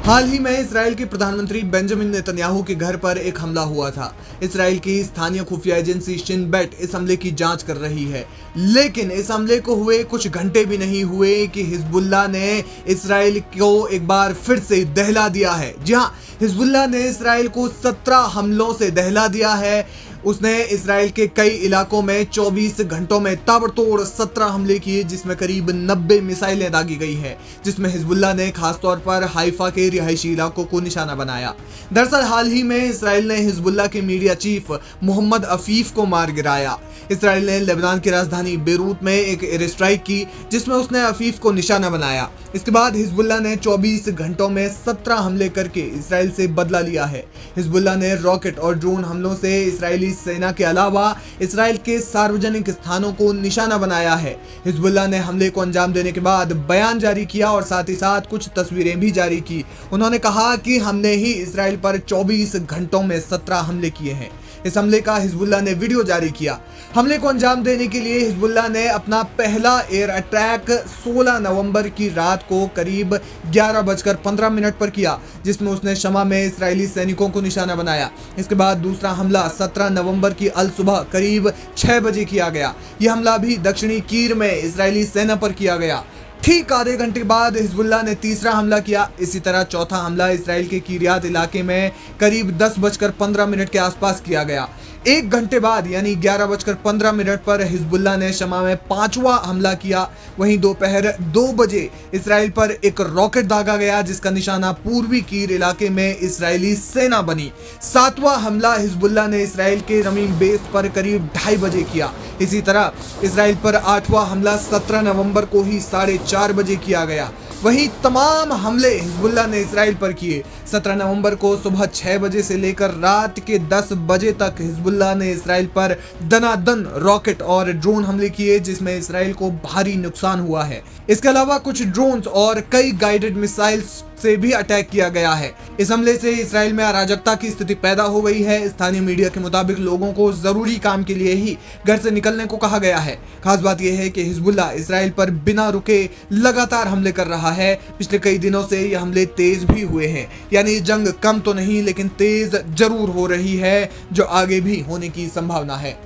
हाल ही में इसराइल के प्रधानमंत्री बेंजामिन नेतन्याहू के घर पर एक हमला हुआ था। इसराइल की स्थानीय खुफिया एजेंसी शिन बेट इस हमले की जांच कर रही है, लेकिन इस हमले को हुए कुछ घंटे भी नहीं हुए कि हिजबुल्लाह ने इसराइल को एक बार फिर से दहला दिया है। जी हां, हिजबुल्लाह ने इसराइल को 17 हमलों से दहला दिया है। उसने इसराइल के कई इलाकों में 24 घंटों में ताबड़तोड़ 17 हमले किए, जिसमें करीब 90 मिसाइलें दागी गई है, जिसमें हिजबुल्लाह ने खासतौर पर हाइफा के रिहायशी इलाकों को निशाना बनाया। दरअसल हाल ही में इसराइल ने हिजबुल्लाह के मीडिया चीफ मोहम्मद अफीफ को मार गिराया। इसराइल ने लेबनान की राजधानी बेरूत में एक एयर स्ट्राइक की, जिसमें उसने अफीफ को निशाना बनाया। इसके बाद हिजबुल्लाह ने 24 घंटों में 17 हमले करके इसराइल से बदला लिया है। हिजबुल्लाह ने रॉकेट और ड्रोन हमलों से इसराइली सेना के अलावा इसराइल के सार्वजनिक स्थानों को निशाना बनाया है। हिजबुल्लाह ने हमले को अंजाम देने के बाद बयान जारी किया और साथ ही साथ कुछ तस्वीरें भी जारी की। उन्होंने कहा कि हमने ही इसराइल पर 24 घंटों में 17 हमले किए हैं। इस हमले का हिजबुल्लाह ने वीडियो जारी किया। हमले को अंजाम देने के लिए हिजबुल्लाह ने अपना पहला एयर अटैक 16 नवंबर की रात को करीब 11:15 पर किया, जिसमें उसने शमा में इसराइली सैनिकों को निशाना बनाया। इसके बाद दूसरा हमला 17 नवंबर की अल सुबह करीब 6 बजे किया गया। यह हमला भी दक्षिणी कीर में इसराइली सेना पर किया गया। ठीक आधे घंटे बाद हिजबुल्लाह ने तीसरा हमला किया। इसी तरह चौथा हमला इसराइल के किरियात इलाके में करीब 10:15 के आसपास किया गया। एक घंटे बाद यानी 11:15 पर हिजबुल्लाह ने शमा में 5वां हमला किया। वहीं दोपहर 2 बजे इसराइल पर एक रॉकेट दागा गया, जिसका निशाना पूर्वी कीर इलाके में इसराइली सेना बनी। 7वां हमला हिजबुल्लाह ने इसराइल के रमीम बेस पर करीब 2:30 बजे किया। इसी तरह इसराइल पर 8वां हमला 17 नवंबर को ही 4:30 बजे किया गया। वहीं तमाम हमले हिजबुल्लाह ने इसराइल पर किए। 17 नवंबर को सुबह 6 बजे से लेकर रात के 10 बजे तक हिजबुल्लाह ने इसराइल पर दनादन रॉकेट और ड्रोन हमले किए, जिसमें इसराइल को भारी नुकसान हुआ है। इसके अलावा कुछ ड्रोन्स और कई गाइडेड मिसाइल्स से भी अटैक किया गया है। इस हमले से इसराइल में अराजकता की स्थिति पैदा हो गई है। स्थानीय मीडिया के मुताबिक लोगों को जरूरी काम के लिए ही घर से निकलने को कहा गया है। खास बात यह है कि हिजबुल्लाह इसराइल पर बिना रुके लगातार हमले कर रहा है। पिछले कई दिनों से ये हमले तेज भी हुए हैं, यानी जंग कम तो नहीं लेकिन तेज जरूर हो रही है, जो आगे भी होने की संभावना है।